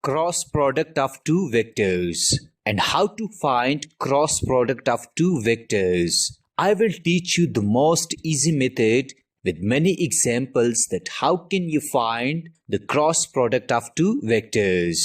cross product of two vectors and how to find cross product of two vectors. I will teach you the most easy method with many examples that how can you find the cross product of two vectors.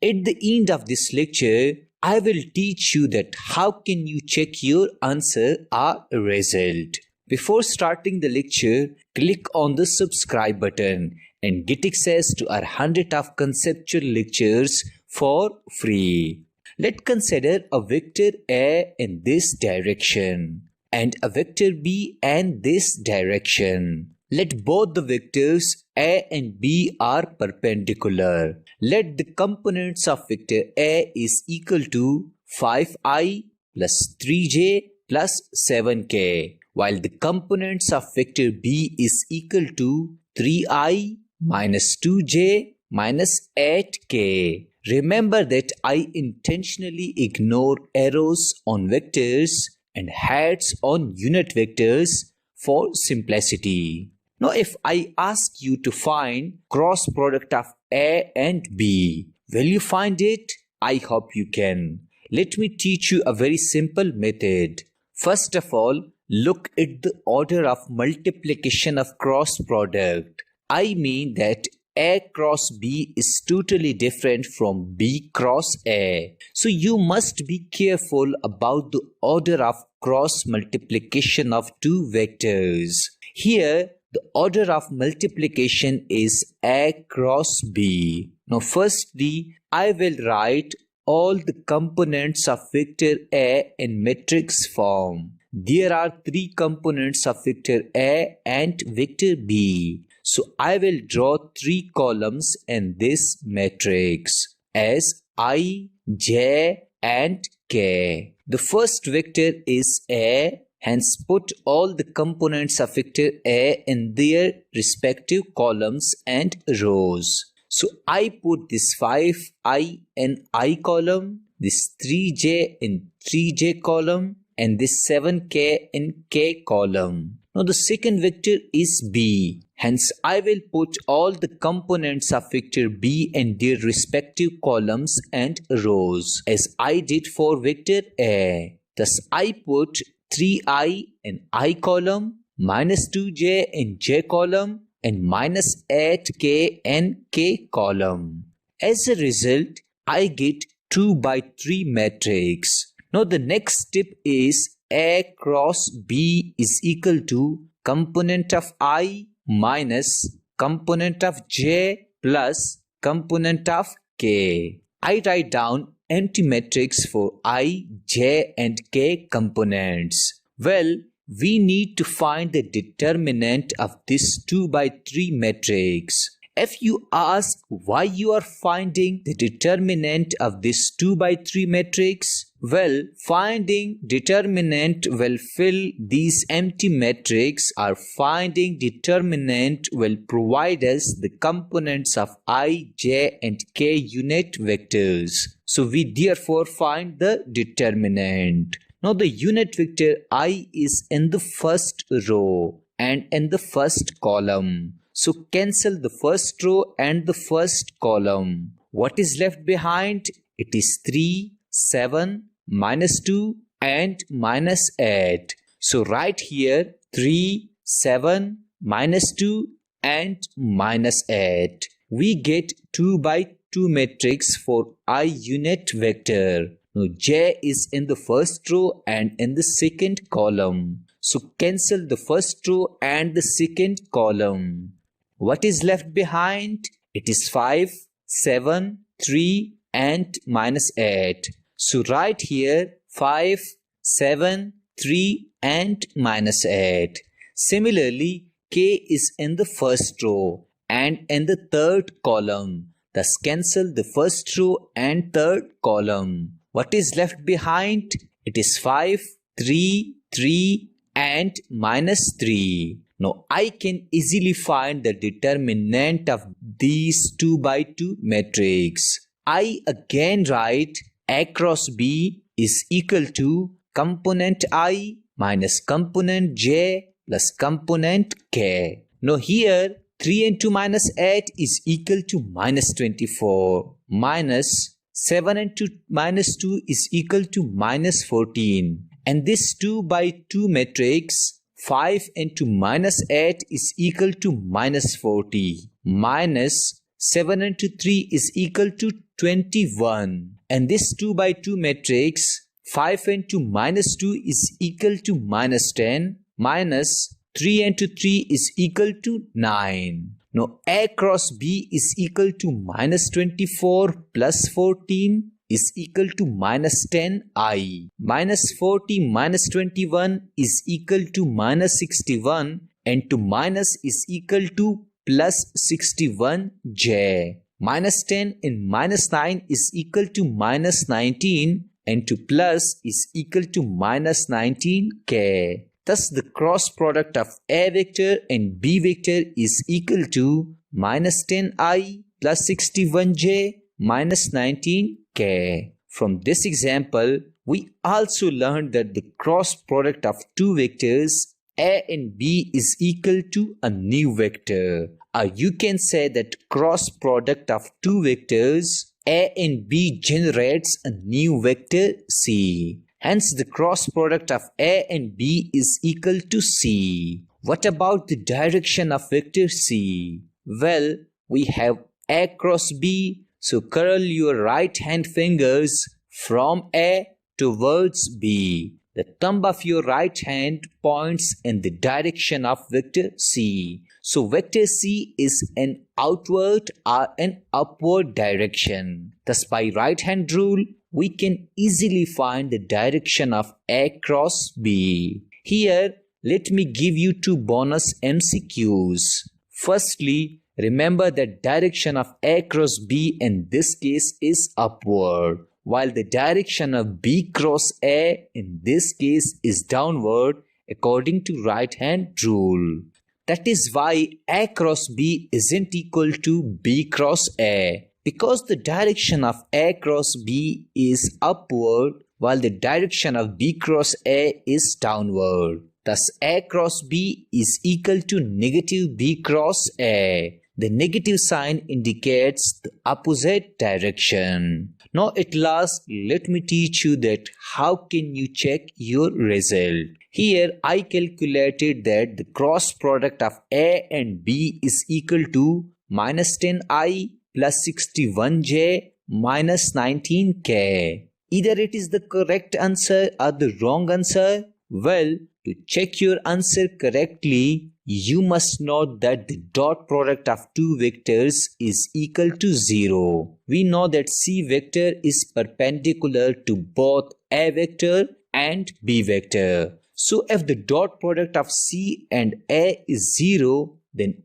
At the end of this lecture, I will teach you that how can you check your answer or result. Before starting the lecture, click on the subscribe button and get access to our 100 of conceptual lectures for free. Let's consider a vector A in this direction and a vector B in this direction. Let both the vectors A and B are perpendicular. Let the components of vector A is equal to 5i plus 3j plus 7k, while the components of vector B is equal to 3i minus 2j minus 8k. Remember that I intentionally ignore arrows on vectors and hats on unit vectors for simplicity. Now if I ask you to find cross product of A and B, will you find it? I hope you can. Let me teach you a very simple method. First of all, look at the order of multiplication of cross product. I mean that A cross B is totally different from B cross A. So you must be careful about the order of cross multiplication of two vectors. Here, the order of multiplication is A cross B. Now firstly, I will write all the components of vector A in matrix form. There are three components of vector A and vector B. So I will draw three columns in this matrix as I, J and K. The first vector is A, hence put all the components of vector A in their respective columns and rows. So I put this 5i in I column, this 3j in 3j column and this 7k in k column. Now the second vector is B. Hence, I will put all the components of vector B in their respective columns and rows as I did for vector A. Thus, I put 3i in I column, minus 2j in j column and minus 8k in k column. As a result, I get 2 by 3 matrix. Now the next step is A cross B is equal to component of I minus component of j plus component of k. I write down empty matrix for I, j and k components. Well, we need to find the determinant of this 2 by 3 matrix. If you ask why you are finding the determinant of this 2 by 3 matrix, well, finding determinant will fill these empty matrix or finding determinant will provide us the components of I, j and k unit vectors. So we therefore find the determinant. Now the unit vector I is in the first row and in the first column. So cancel the first row and the first column. What is left behind? It is 3, 7, minus 2 and minus 8. So write here 3, 7, minus 2 and minus 8. We get 2 by 2 matrix for I unit vector. Now J is in the first row and in the second column. So cancel the first row and the second column. What is left behind? It is 5, 7, 3 and minus 8. So write here 5, 7, 3 and minus 8. Similarly, K is in the first row and in the third column. Thus cancel the first row and third column. What is left behind? It is 5, 3, 3 and minus 3. Now I can easily find the determinant of these 2 by 2 matrix. I again write A cross B is equal to component I minus component J plus component K. Now here 3 into minus 8 is equal to minus 24. Minus 7 into minus 2 is equal to minus 14. And this 2 by 2 matrix, 5 into minus 8 is equal to minus 40. Minus 7 into 3 is equal to 21. And this 2 by 2 matrix, 5 into minus 2 is equal to minus 10. Minus 3 into 3 is equal to 9. Now A cross B is equal to minus 24 plus 14 is equal to minus 10i. Minus 40 minus 21 is equal to minus 61, and to minus is equal to plus 61j. Minus 10 and minus 9 is equal to minus 19, and to plus is equal to minus 19k. Thus the cross product of A vector and B vector is equal to minus 10i plus 61j minus 19k. From this example, we also learned that the cross product of two vectors A and B is equal to a new vector. Or you can say that cross product of two vectors A and B generates a new vector C. Hence, the cross product of A and B is equal to C. What about the direction of vector C? Well, we have A cross B. So curl your right hand fingers from A towards B. The thumb of your right hand points in the direction of vector C. So vector C is an outward or an upward direction. Thus, by right hand rule, we can easily find the direction of A cross B. Here, let me give you two bonus MCQs. Firstly, remember that direction of A cross B in this case is upward, while the direction of B cross A in this case is downward according to right hand rule. That is why A cross B isn't equal to B cross A, because the direction of A cross B is upward while the direction of B cross A is downward. Thus A cross B is equal to negative B cross A. The negative sign indicates the opposite direction. Now at last, let me teach you that how can you check your result. Here I calculated that the cross product of A and B is equal to minus 10i plus 61j minus 19k. Either it is the correct answer or the wrong answer. Well, to check your answer correctly, you must note that the dot product of two vectors is equal to 0. We know that C vector is perpendicular to both A vector and B vector. So if the dot product of C and A is 0, then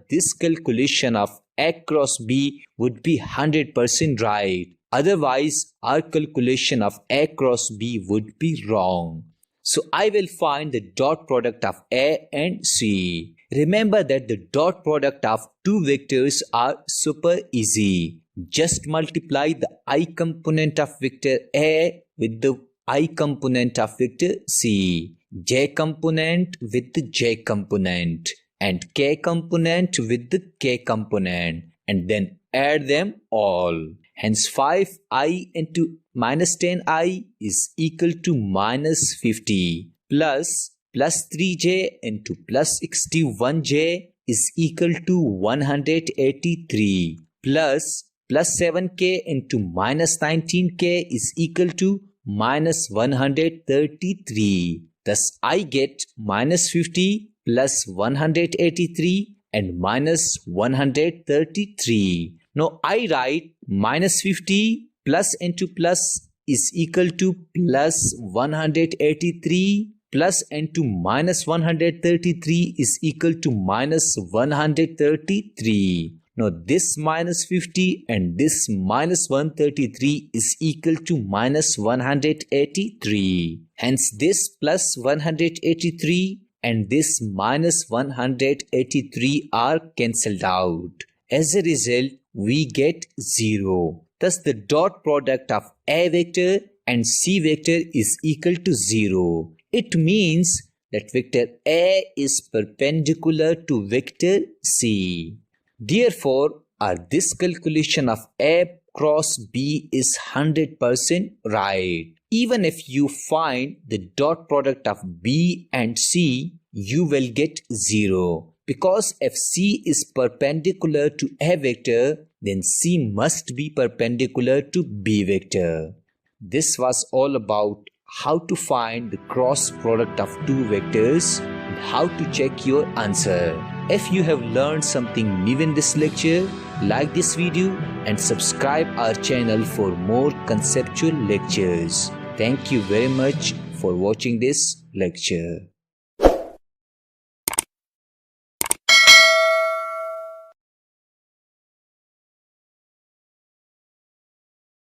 this calculation of A cross B would be 100% right. Otherwise, our calculation of A cross B would be wrong. So I will find the dot product of A and C. Remember that the dot product of two vectors are super easy. Just multiply the I component of vector A with the I component of vector C, J component with the J component, and K component with the K component, and then add them all. Hence 5i into minus 10i is equal to minus 50 plus 3j into plus 61j is equal to 183 plus 7k into minus 19k is equal to minus 133. Thus I get minus 50 plus 183 and minus 133. Now I write minus 50 plus into plus is equal to plus 183 plus into minus 133 is equal to minus 133. Now this minus 50 and this minus 133 is equal to minus 183. Hence this plus 183 and this minus 183 are cancelled out. As a result, we get 0. Thus the dot product of A vector and C vector is equal to 0. It means that vector A is perpendicular to vector C. Therefore, this calculation of A cross B is 100% right. Even if you find the dot product of B and C, you will get 0. Because if C is perpendicular to A vector, then C must be perpendicular to B vector. This was all about how to find the cross product of two vectors and how to check your answer. If you have learned something new in this lecture, like this video and subscribe our channel for more conceptual lectures. Thank you very much for watching this lecture.